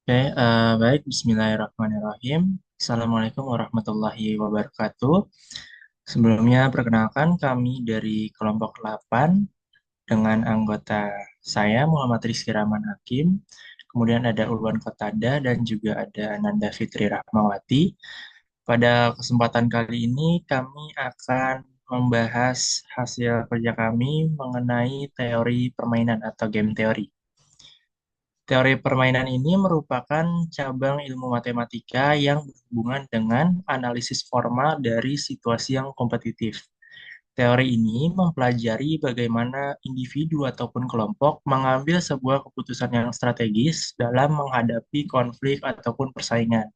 Baik, Bismillahirrahmanirrahim. Assalamualaikum warahmatullahi wabarakatuh. Sebelumnya, perkenalkan kami dari kelompok 8 dengan anggota saya Muhammad Rizky Rahman Hakim, kemudian ada Ulwan Kotada dan juga ada Nanda Fitri Rahmawati. Pada kesempatan kali ini kami akan membahas hasil kerja kami mengenai teori permainan atau game teori. Teori permainan ini merupakan cabang ilmu matematika yang berhubungan dengan analisis formal dari situasi yang kompetitif. Teori ini mempelajari bagaimana individu ataupun kelompok mengambil sebuah keputusan yang strategis dalam menghadapi konflik ataupun persaingan.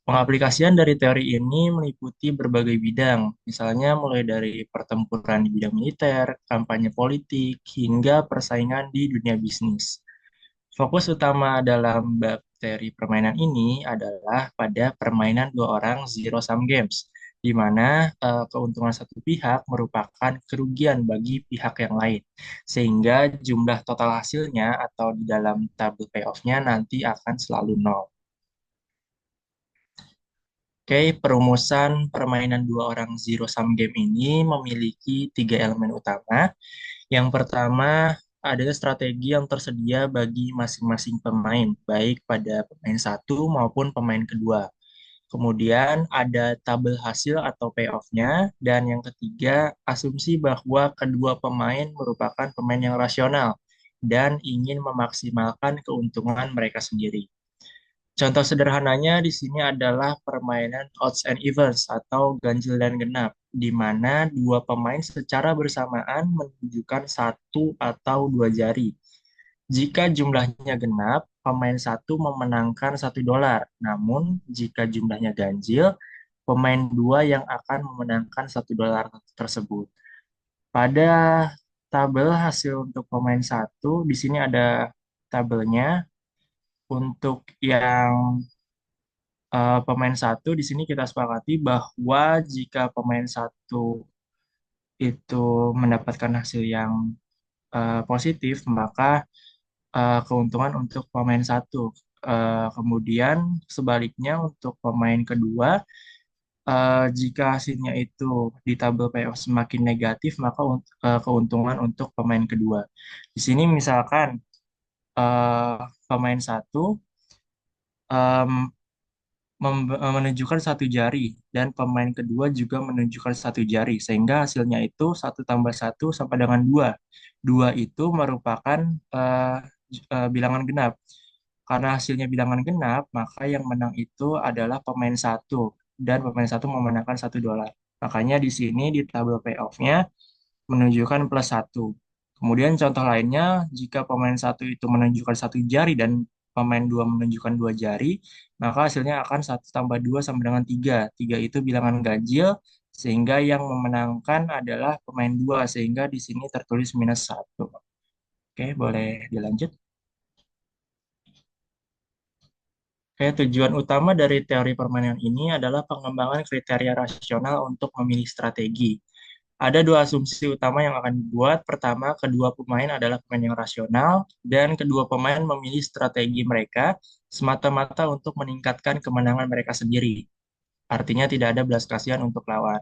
Pengaplikasian dari teori ini meliputi berbagai bidang, misalnya mulai dari pertempuran di bidang militer, kampanye politik, hingga persaingan di dunia bisnis. Fokus utama dalam bab teori permainan ini adalah pada permainan dua orang zero sum games, di mana keuntungan satu pihak merupakan kerugian bagi pihak yang lain, sehingga jumlah total hasilnya atau di dalam tabel payoff-nya nanti akan selalu nol. Oke, perumusan permainan dua orang zero sum game ini memiliki tiga elemen utama. Yang pertama adalah strategi yang tersedia bagi masing-masing pemain, baik pada pemain satu maupun pemain kedua. Kemudian ada tabel hasil atau payoff-nya, dan yang ketiga, asumsi bahwa kedua pemain merupakan pemain yang rasional dan ingin memaksimalkan keuntungan mereka sendiri. Contoh sederhananya di sini adalah permainan odds and evens atau ganjil dan genap, di mana dua pemain secara bersamaan menunjukkan satu atau dua jari. Jika jumlahnya genap, pemain satu memenangkan $1. Namun, jika jumlahnya ganjil, pemain dua yang akan memenangkan $1 tersebut. Pada tabel hasil untuk pemain satu, di sini ada tabelnya. Untuk yang pemain satu di sini kita sepakati bahwa jika pemain satu itu mendapatkan hasil yang positif, maka keuntungan untuk pemain satu. Kemudian sebaliknya untuk pemain kedua, jika hasilnya itu di tabel payoff semakin negatif, maka keuntungan untuk pemain kedua. Di sini misalkan eh, pemain satu menunjukkan satu jari dan pemain kedua juga menunjukkan satu jari sehingga hasilnya itu satu tambah satu sama dengan dua. Dua itu merupakan bilangan genap. Karena hasilnya bilangan genap, maka yang menang itu adalah pemain satu dan pemain satu memenangkan $1. Makanya di sini di tabel payoff-nya menunjukkan plus satu. Kemudian contoh lainnya, jika pemain satu itu menunjukkan satu jari dan pemain dua menunjukkan dua jari, maka hasilnya akan satu tambah dua sama dengan tiga. Tiga itu bilangan ganjil, sehingga yang memenangkan adalah pemain dua, sehingga di sini tertulis minus satu. Oke, boleh dilanjut. Oke, tujuan utama dari teori permainan ini adalah pengembangan kriteria rasional untuk memilih strategi. Ada dua asumsi utama yang akan dibuat. Pertama, kedua pemain adalah pemain yang rasional, dan kedua pemain memilih strategi mereka semata-mata untuk meningkatkan kemenangan mereka sendiri. Artinya tidak ada belas kasihan untuk lawan.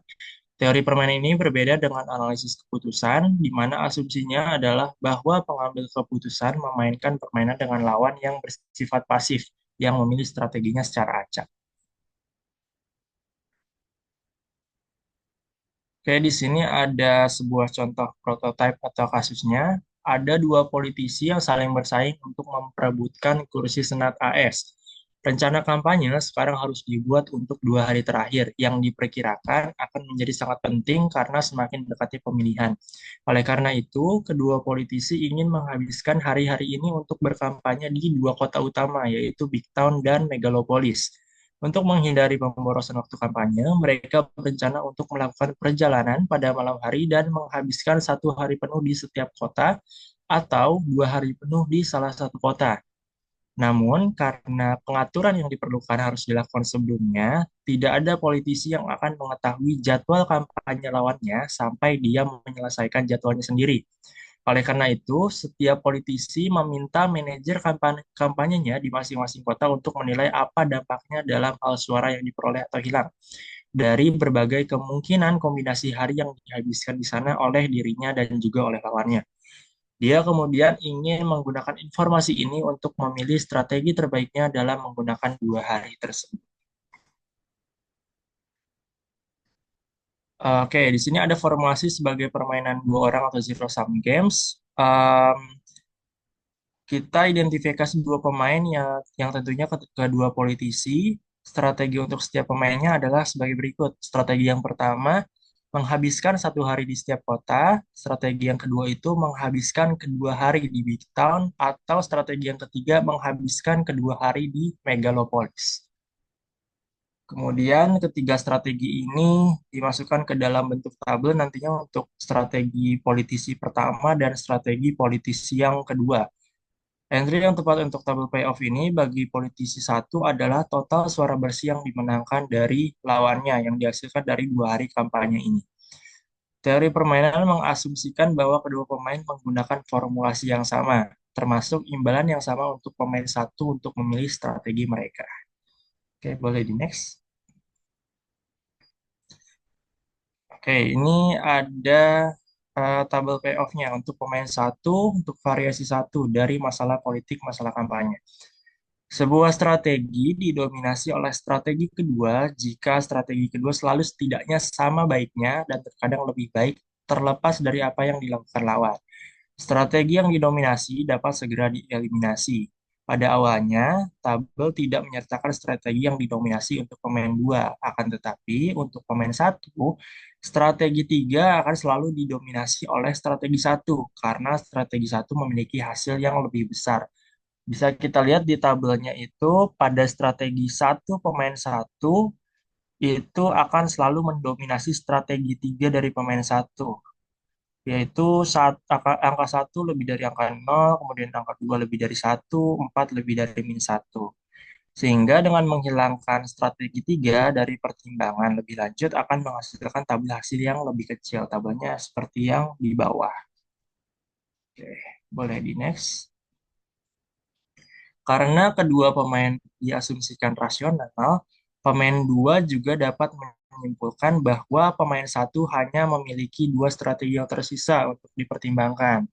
Teori permainan ini berbeda dengan analisis keputusan, di mana asumsinya adalah bahwa pengambil keputusan memainkan permainan dengan lawan yang bersifat pasif, yang memilih strateginya secara acak. Oke, di sini ada sebuah contoh prototipe atau kasusnya. Ada dua politisi yang saling bersaing untuk memperebutkan kursi Senat AS. Rencana kampanye sekarang harus dibuat untuk 2 hari terakhir, yang diperkirakan akan menjadi sangat penting karena semakin dekatnya pemilihan. Oleh karena itu, kedua politisi ingin menghabiskan hari-hari ini untuk berkampanye di dua kota utama, yaitu Big Town dan Megalopolis. Untuk menghindari pemborosan waktu kampanye, mereka berencana untuk melakukan perjalanan pada malam hari dan menghabiskan 1 hari penuh di setiap kota atau 2 hari penuh di salah satu kota. Namun, karena pengaturan yang diperlukan harus dilakukan sebelumnya, tidak ada politisi yang akan mengetahui jadwal kampanye lawannya sampai dia menyelesaikan jadwalnya sendiri. Oleh karena itu, setiap politisi meminta manajer kampanyenya di masing-masing kota untuk menilai apa dampaknya dalam hal suara yang diperoleh atau hilang dari berbagai kemungkinan kombinasi hari yang dihabiskan di sana oleh dirinya dan juga oleh lawannya. Dia kemudian ingin menggunakan informasi ini untuk memilih strategi terbaiknya dalam menggunakan 2 hari tersebut. Oke, di sini ada formulasi sebagai permainan 2 orang atau zero sum games. Kita identifikasi 2 pemain yang tentunya kedua politisi. Strategi untuk setiap pemainnya adalah sebagai berikut. Strategi yang pertama, menghabiskan 1 hari di setiap kota. Strategi yang kedua itu menghabiskan kedua hari di Big Town. Atau strategi yang ketiga, menghabiskan kedua hari di Megalopolis. Kemudian ketiga strategi ini dimasukkan ke dalam bentuk tabel nantinya untuk strategi politisi pertama dan strategi politisi yang kedua. Entry yang tepat untuk tabel payoff ini bagi politisi satu adalah total suara bersih yang dimenangkan dari lawannya yang dihasilkan dari 2 hari kampanye ini. Teori permainan mengasumsikan bahwa kedua pemain menggunakan formulasi yang sama, termasuk imbalan yang sama untuk pemain satu untuk memilih strategi mereka. Oke, boleh di next. Oke, ini ada tabel payoff-nya untuk pemain satu, untuk variasi satu dari masalah politik, masalah kampanye. Sebuah strategi didominasi oleh strategi kedua jika strategi kedua selalu setidaknya sama baiknya dan terkadang lebih baik terlepas dari apa yang dilakukan lawan. Strategi yang didominasi dapat segera dieliminasi. Pada awalnya, tabel tidak menyertakan strategi yang didominasi untuk pemain dua, akan tetapi untuk pemain satu, strategi tiga akan selalu didominasi oleh strategi satu karena strategi satu memiliki hasil yang lebih besar. Bisa kita lihat di tabelnya itu pada strategi satu pemain satu itu akan selalu mendominasi strategi tiga dari pemain satu, yaitu angka satu lebih dari angka nol, kemudian angka dua lebih dari satu, empat lebih dari min satu. Sehingga dengan menghilangkan strategi tiga dari pertimbangan lebih lanjut akan menghasilkan tabel hasil yang lebih kecil. Tabelnya seperti yang di bawah. Oke, boleh di next. Karena kedua pemain diasumsikan rasional, pemain dua juga dapat menyimpulkan bahwa pemain satu hanya memiliki 2 strategi yang tersisa untuk dipertimbangkan.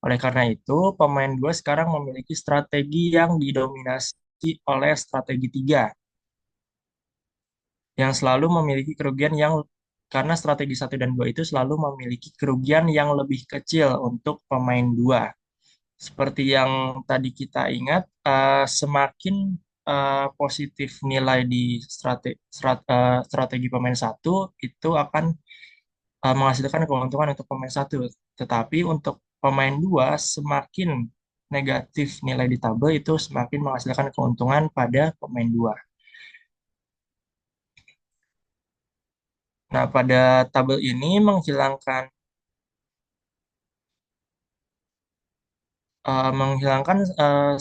Oleh karena itu, pemain dua sekarang memiliki strategi yang didominasi oleh strategi tiga, yang selalu memiliki kerugian yang karena strategi satu dan dua itu selalu memiliki kerugian yang lebih kecil untuk pemain dua. Seperti yang tadi kita ingat, semakin positif nilai di strategi pemain satu itu akan menghasilkan keuntungan untuk pemain satu. Tetapi untuk pemain dua, semakin negatif nilai di tabel itu semakin menghasilkan keuntungan pada pemain dua. Nah, pada tabel ini menghilangkan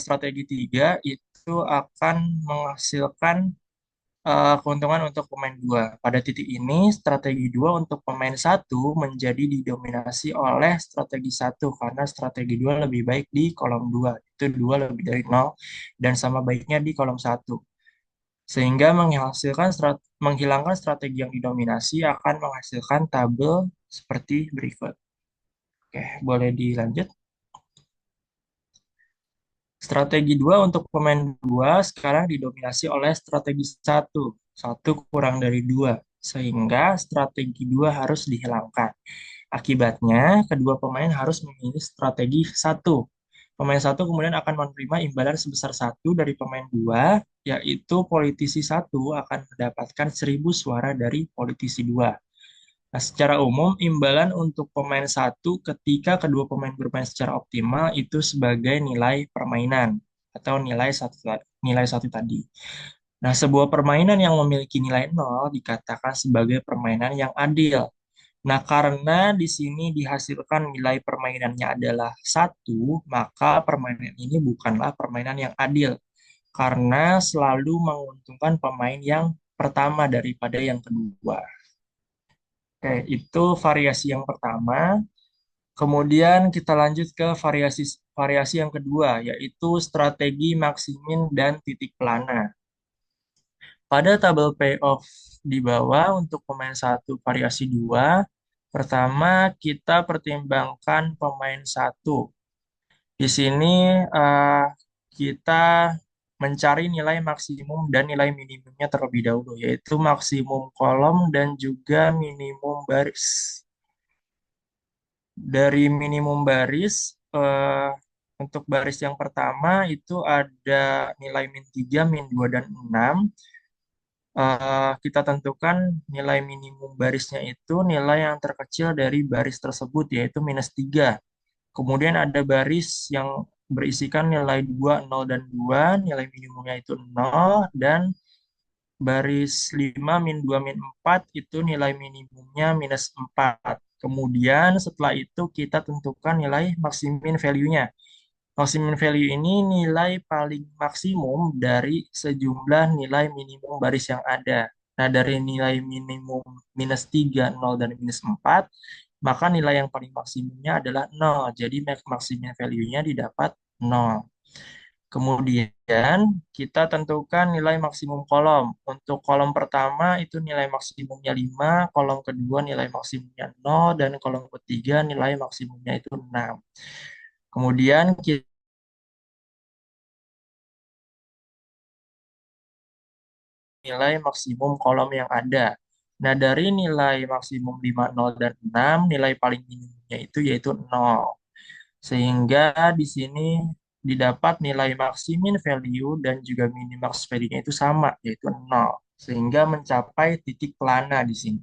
strategi tiga itu akan menghasilkan keuntungan untuk pemain dua. Pada titik ini, strategi dua untuk pemain satu menjadi didominasi oleh strategi satu karena strategi dua lebih baik di kolom dua. Itu dua lebih dari nol dan sama baiknya di kolom satu. Sehingga menghilangkan strategi yang didominasi akan menghasilkan tabel seperti berikut. Oke, boleh dilanjut. Strategi dua untuk pemain dua sekarang didominasi oleh strategi satu. Satu kurang dari dua. Sehingga strategi dua harus dihilangkan. Akibatnya, kedua pemain harus memilih strategi satu. Pemain satu kemudian akan menerima imbalan sebesar satu dari pemain dua, yaitu politisi satu akan mendapatkan 1.000 suara dari politisi dua. Nah, secara umum, imbalan untuk pemain satu ketika kedua pemain bermain secara optimal itu sebagai nilai permainan atau nilai satu tadi. Nah, sebuah permainan yang memiliki nilai nol dikatakan sebagai permainan yang adil. Nah, karena di sini dihasilkan nilai permainannya adalah satu, maka permainan ini bukanlah permainan yang adil karena selalu menguntungkan pemain yang pertama daripada yang kedua. Oke, itu variasi yang pertama. Kemudian kita lanjut ke variasi variasi yang kedua, yaitu strategi maksimin dan titik pelana. Pada tabel payoff di bawah untuk pemain satu variasi dua, pertama kita pertimbangkan pemain satu. Di sini eh, kita mencari nilai maksimum dan nilai minimumnya terlebih dahulu, yaitu maksimum kolom dan juga minimum baris. Dari minimum baris, untuk baris yang pertama itu ada nilai min 3, min 2 dan 6. Kita tentukan nilai minimum barisnya itu nilai yang terkecil dari baris tersebut, yaitu minus 3. Kemudian ada baris yang berisikan nilai 2, 0, dan 2, nilai minimumnya itu 0, dan baris 5, min 2, min 4 itu nilai minimumnya minus 4. Kemudian setelah itu kita tentukan nilai maksimin value-nya. Maksimin value ini nilai paling maksimum dari sejumlah nilai minimum baris yang ada. Nah, dari nilai minimum minus 3, 0, dan minus 4, maka nilai yang paling maksimumnya adalah 0. Jadi maksimin value-nya didapat 0. Kemudian kita tentukan nilai maksimum kolom. Untuk kolom pertama itu nilai maksimumnya 5, kolom kedua nilai maksimumnya 0, dan kolom ketiga nilai maksimumnya itu 6. Kemudian kita nilai maksimum kolom yang ada. Nah, dari nilai maksimum 5, 0, dan 6, nilai paling minimumnya itu yaitu 0. Sehingga di sini didapat nilai maksimin value dan juga minimax value-nya itu sama, yaitu 0. Sehingga mencapai titik pelana di sini.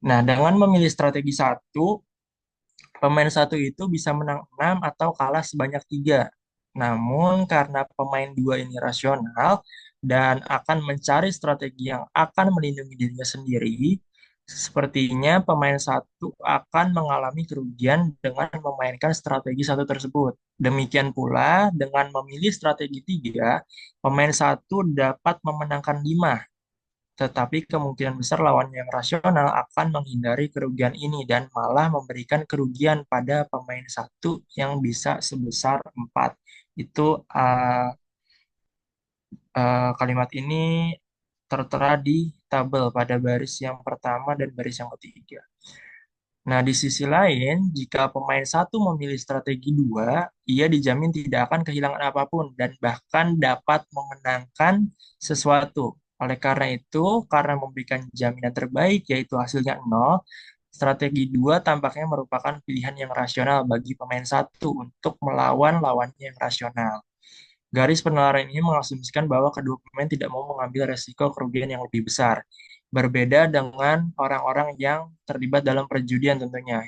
Nah, dengan memilih strategi satu, pemain satu itu bisa menang 6 atau kalah sebanyak 3. Namun karena pemain dua ini rasional dan akan mencari strategi yang akan melindungi dirinya sendiri, sepertinya pemain satu akan mengalami kerugian dengan memainkan strategi satu tersebut. Demikian pula dengan memilih strategi tiga, pemain satu dapat memenangkan 5, tetapi kemungkinan besar lawan yang rasional akan menghindari kerugian ini dan malah memberikan kerugian pada pemain satu yang bisa sebesar 4. Itu kalimat ini tertera di tabel pada baris yang pertama dan baris yang ketiga. Nah, di sisi lain, jika pemain satu memilih strategi dua, ia dijamin tidak akan kehilangan apapun dan bahkan dapat memenangkan sesuatu. Oleh karena itu, karena memberikan jaminan terbaik yaitu hasilnya nol, strategi dua tampaknya merupakan pilihan yang rasional bagi pemain satu untuk melawan lawannya yang rasional. Garis penilaian ini mengasumsikan bahwa kedua pemain tidak mau mengambil resiko kerugian yang lebih besar. Berbeda dengan orang-orang yang terlibat dalam perjudian tentunya,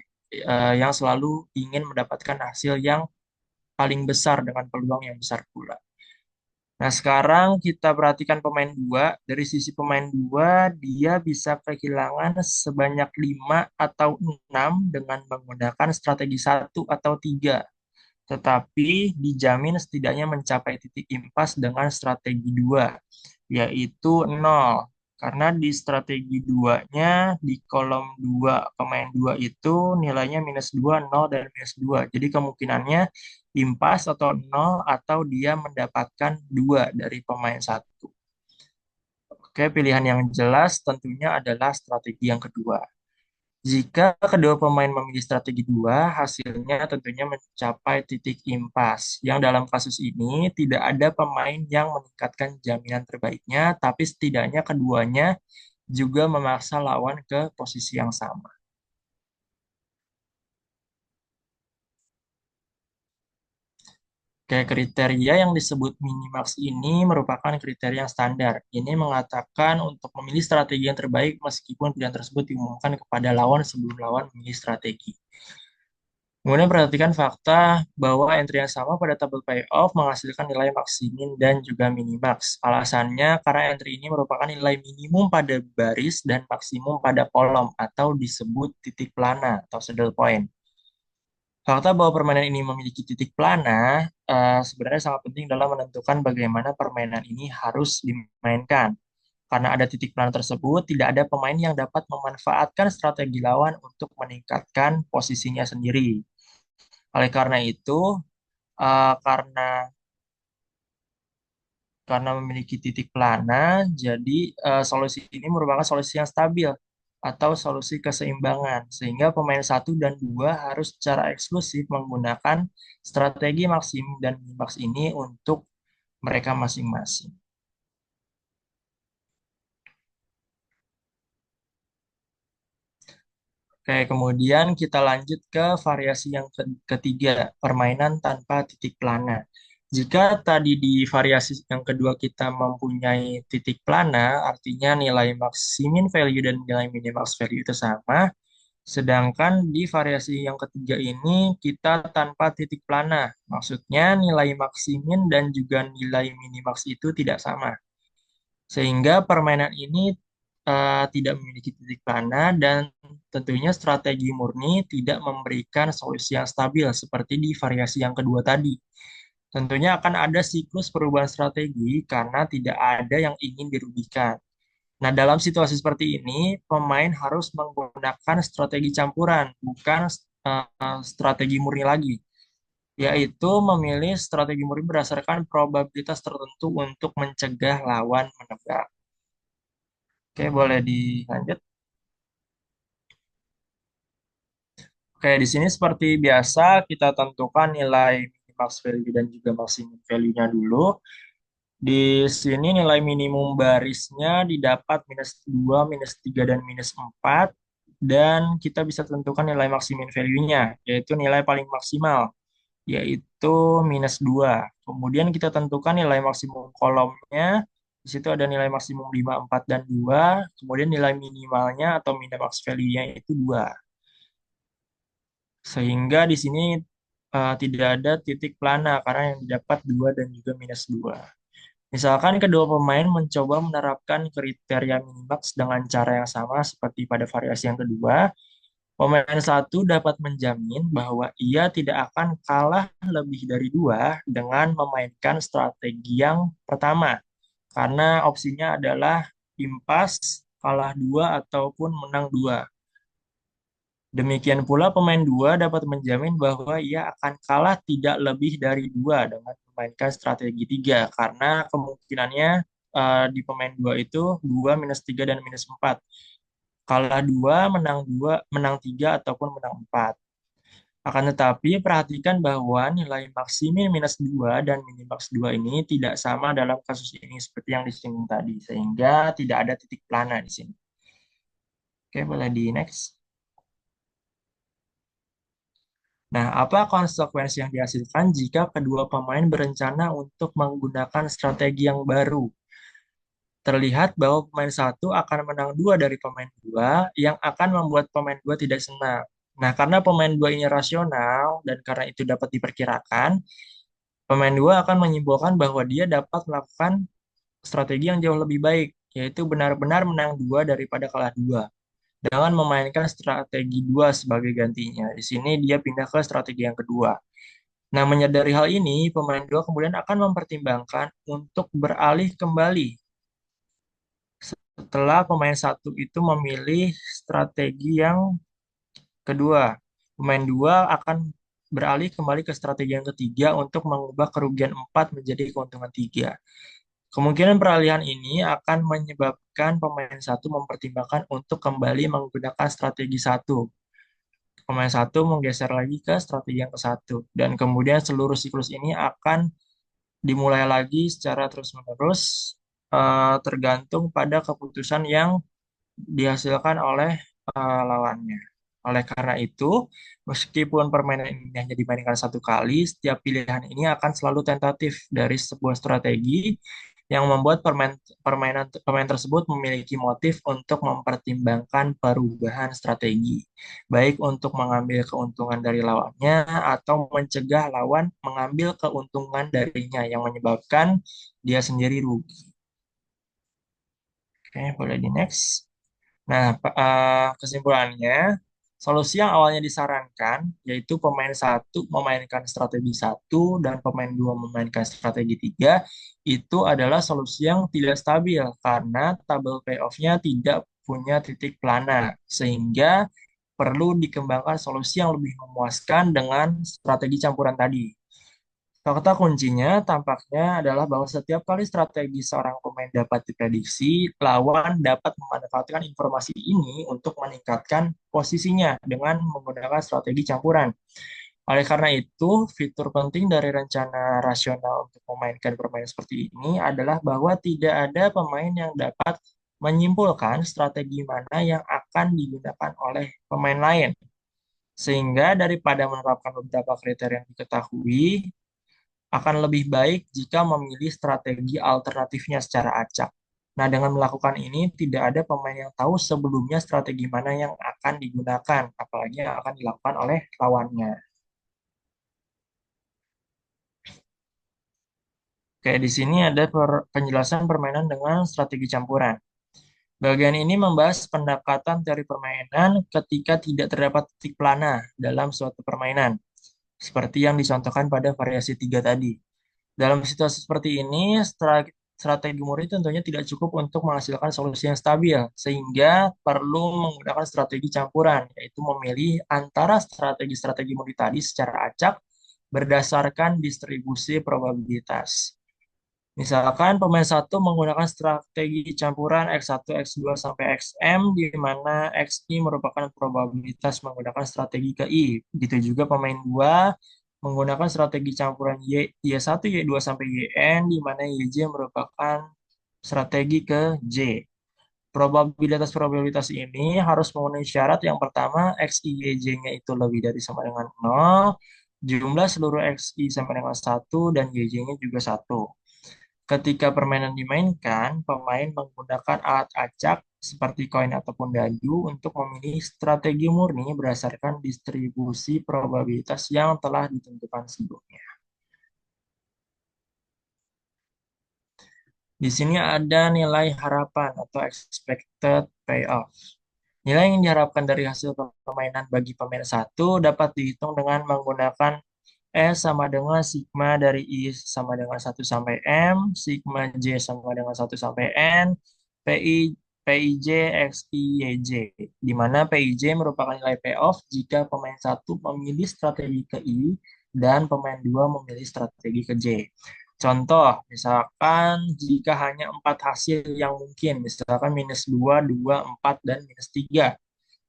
yang selalu ingin mendapatkan hasil yang paling besar dengan peluang yang besar pula. Nah, sekarang kita perhatikan pemain dua. Dari sisi pemain dua, dia bisa kehilangan sebanyak 5 atau 6 dengan menggunakan strategi satu atau tiga, tetapi dijamin setidaknya mencapai titik impas dengan strategi dua, yaitu nol. Karena di strategi duanya, di kolom 2 pemain 2 itu nilainya minus 2, 0, dan minus 2. Jadi kemungkinannya impas atau nol atau dia mendapatkan 2 dari pemain satu. Oke, pilihan yang jelas tentunya adalah strategi yang kedua. Jika kedua pemain memilih strategi dua, hasilnya tentunya mencapai titik impas. Yang dalam kasus ini tidak ada pemain yang meningkatkan jaminan terbaiknya, tapi setidaknya keduanya juga memaksa lawan ke posisi yang sama. Kayak kriteria yang disebut minimax ini merupakan kriteria yang standar. Ini mengatakan untuk memilih strategi yang terbaik meskipun pilihan tersebut diumumkan kepada lawan sebelum lawan memilih strategi. Kemudian perhatikan fakta bahwa entry yang sama pada tabel payoff menghasilkan nilai maksimin dan juga minimax. Alasannya karena entry ini merupakan nilai minimum pada baris dan maksimum pada kolom atau disebut titik plana atau saddle point. Fakta bahwa permainan ini memiliki titik plana sebenarnya sangat penting dalam menentukan bagaimana permainan ini harus dimainkan. Karena ada titik pelana tersebut, tidak ada pemain yang dapat memanfaatkan strategi lawan untuk meningkatkan posisinya sendiri. Oleh karena itu, eh, karena karena memiliki titik pelana, jadi solusi ini merupakan solusi yang stabil atau solusi keseimbangan, sehingga pemain satu dan dua harus secara eksklusif menggunakan strategi maksim dan minimax ini untuk mereka masing-masing. Oke, kemudian kita lanjut ke variasi yang ketiga, permainan tanpa titik pelana. Jika tadi di variasi yang kedua kita mempunyai titik pelana, artinya nilai maksimin value dan nilai minimax value itu sama. Sedangkan di variasi yang ketiga ini kita tanpa titik pelana. Maksudnya nilai maksimin dan juga nilai minimax itu tidak sama. Sehingga permainan ini tidak memiliki titik mana dan tentunya strategi murni tidak memberikan solusi yang stabil seperti di variasi yang kedua tadi. Tentunya akan ada siklus perubahan strategi karena tidak ada yang ingin dirugikan. Nah, dalam situasi seperti ini, pemain harus menggunakan strategi campuran, bukan strategi murni lagi, yaitu memilih strategi murni berdasarkan probabilitas tertentu untuk mencegah lawan menebak. Oke, boleh dilanjut. Oke, di sini seperti biasa kita tentukan nilai minimax value dan juga maximum value-nya dulu. Di sini nilai minimum barisnya didapat -2, -3, dan -4. Dan kita bisa tentukan nilai maksimum value-nya, yaitu nilai paling maksimal, yaitu -2. Kemudian kita tentukan nilai maksimum kolomnya. Di situ ada nilai maksimum 5, 4, dan 2. Kemudian nilai minimalnya atau minimax value-nya itu 2. Sehingga di sini tidak ada titik plana karena yang didapat 2 dan juga -2. Misalkan kedua pemain mencoba menerapkan kriteria minimax dengan cara yang sama seperti pada variasi yang kedua, pemain satu dapat menjamin bahwa ia tidak akan kalah lebih dari dua dengan memainkan strategi yang pertama, karena opsinya adalah impas, kalah dua, ataupun menang dua. Demikian pula pemain dua dapat menjamin bahwa ia akan kalah tidak lebih dari dua dengan memainkan strategi tiga karena kemungkinannya di pemain dua itu dua, -3, dan -4. Kalah dua, menang tiga, ataupun menang empat. Akan tetapi perhatikan bahwa nilai maksimin -2 dan minimax 2 ini tidak sama dalam kasus ini seperti yang disinggung tadi, sehingga tidak ada titik plana di sini. Oke, boleh di next. Nah, apa konsekuensi yang dihasilkan jika kedua pemain berencana untuk menggunakan strategi yang baru? Terlihat bahwa pemain satu akan menang dua dari pemain dua, yang akan membuat pemain dua tidak senang. Nah, karena pemain dua ini rasional dan karena itu dapat diperkirakan, pemain dua akan menyimpulkan bahwa dia dapat melakukan strategi yang jauh lebih baik, yaitu benar-benar menang dua daripada kalah dua, dengan memainkan strategi dua sebagai gantinya. Di sini dia pindah ke strategi yang kedua. Nah, menyadari hal ini, pemain dua kemudian akan mempertimbangkan untuk beralih kembali setelah pemain satu itu memilih strategi yang kedua. Pemain dua akan beralih kembali ke strategi yang ketiga untuk mengubah kerugian 4 menjadi keuntungan 3. Kemungkinan peralihan ini akan menyebabkan pemain satu mempertimbangkan untuk kembali menggunakan strategi satu. Pemain satu menggeser lagi ke strategi yang ke satu. Dan kemudian seluruh siklus ini akan dimulai lagi secara terus-menerus, tergantung pada keputusan yang dihasilkan oleh lawannya. Oleh karena itu, meskipun permainan ini hanya dimainkan satu kali, setiap pilihan ini akan selalu tentatif dari sebuah strategi yang membuat pemain tersebut memiliki motif untuk mempertimbangkan perubahan strategi, baik untuk mengambil keuntungan dari lawannya atau mencegah lawan mengambil keuntungan darinya yang menyebabkan dia sendiri rugi. Oke, boleh di next. Nah, kesimpulannya, Solusi yang awalnya disarankan yaitu pemain satu memainkan strategi satu dan pemain dua memainkan strategi tiga itu adalah solusi yang tidak stabil karena tabel payoff-nya tidak punya titik plana sehingga perlu dikembangkan solusi yang lebih memuaskan dengan strategi campuran tadi. Fakta kuncinya tampaknya adalah bahwa setiap kali strategi seorang pemain dapat diprediksi, lawan dapat memanfaatkan informasi ini untuk meningkatkan posisinya dengan menggunakan strategi campuran. Oleh karena itu, fitur penting dari rencana rasional untuk memainkan permainan seperti ini adalah bahwa tidak ada pemain yang dapat menyimpulkan strategi mana yang akan digunakan oleh pemain lain. Sehingga daripada menerapkan beberapa kriteria yang diketahui, akan lebih baik jika memilih strategi alternatifnya secara acak. Nah, dengan melakukan ini, tidak ada pemain yang tahu sebelumnya strategi mana yang akan digunakan, apalagi yang akan dilakukan oleh lawannya. Kayak di sini ada penjelasan permainan dengan strategi campuran. Bagian ini membahas pendekatan teori permainan ketika tidak terdapat titik plana dalam suatu permainan, seperti yang dicontohkan pada variasi 3 tadi. Dalam situasi seperti ini, strategi murni tentunya tidak cukup untuk menghasilkan solusi yang stabil, sehingga perlu menggunakan strategi campuran, yaitu memilih antara strategi-strategi murni tadi secara acak berdasarkan distribusi probabilitas. Misalkan pemain satu menggunakan strategi campuran X1, X2, sampai Xm, di mana Xi merupakan probabilitas menggunakan strategi ke I. Begitu juga pemain dua menggunakan strategi campuran Y1, Y2, sampai Yn, di mana Yj merupakan strategi ke J. Probabilitas-probabilitas ini harus memenuhi syarat yang pertama, Xi, Yj-nya itu lebih dari sama dengan 0, jumlah seluruh Xi sama dengan 1, dan Yj-nya juga 1. Ketika permainan dimainkan, pemain menggunakan alat acak seperti koin ataupun dadu untuk memilih strategi murni berdasarkan distribusi probabilitas yang telah ditentukan sebelumnya. Di sini ada nilai harapan atau expected payoff. Nilai yang diharapkan dari hasil permainan bagi pemain satu dapat dihitung dengan menggunakan S sama dengan sigma dari I sama dengan 1 sampai M, sigma J sama dengan 1 sampai N, PI, PIJ, XI, YJ. Di mana PIJ merupakan nilai payoff jika pemain satu memilih strategi ke I dan pemain dua memilih strategi ke J. Contoh, misalkan jika hanya 4 hasil yang mungkin, misalkan -2, 2, 4, dan -3.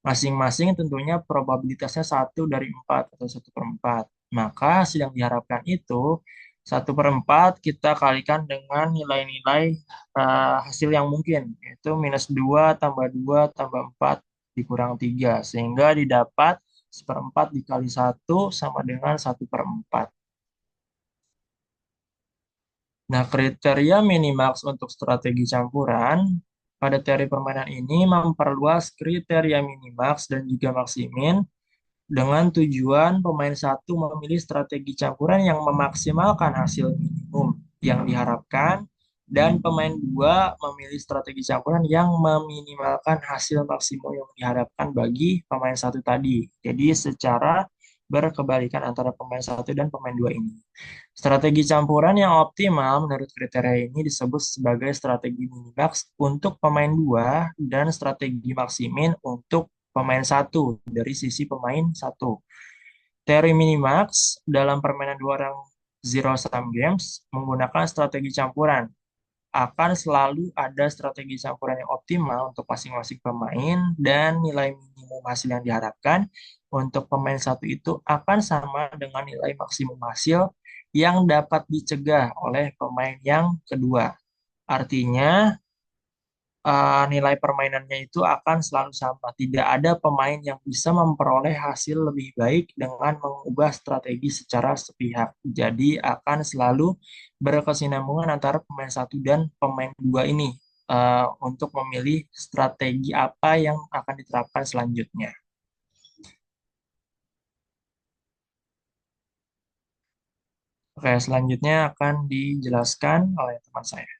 Masing-masing tentunya probabilitasnya 1 dari 4 atau 1/4. Maka hasil yang diharapkan itu 1/4 kita kalikan dengan nilai-nilai hasil yang mungkin, yaitu -2 tambah 2 tambah 4 dikurang 3. Sehingga didapat 1/4 dikali 1 sama dengan 1/4. Nah, kriteria minimax untuk strategi campuran pada teori permainan ini memperluas kriteria minimax dan juga maksimin dengan tujuan pemain satu memilih strategi campuran yang memaksimalkan hasil minimum yang diharapkan dan pemain dua memilih strategi campuran yang meminimalkan hasil maksimum yang diharapkan bagi pemain satu tadi. Jadi secara berkebalikan antara pemain satu dan pemain dua ini. Strategi campuran yang optimal menurut kriteria ini disebut sebagai strategi minimax untuk pemain dua dan strategi maksimin untuk pemain satu dari sisi pemain satu. Teori minimax dalam permainan dua orang zero sum games menggunakan strategi campuran. Akan selalu ada strategi campuran yang optimal untuk masing-masing pemain dan nilai minimum hasil yang diharapkan untuk pemain satu itu akan sama dengan nilai maksimum hasil yang dapat dicegah oleh pemain yang kedua. Artinya, nilai permainannya itu akan selalu sama. Tidak ada pemain yang bisa memperoleh hasil lebih baik dengan mengubah strategi secara sepihak. Jadi akan selalu berkesinambungan antara pemain satu dan pemain dua ini untuk memilih strategi apa yang akan diterapkan selanjutnya. Oke, selanjutnya akan dijelaskan oleh teman saya.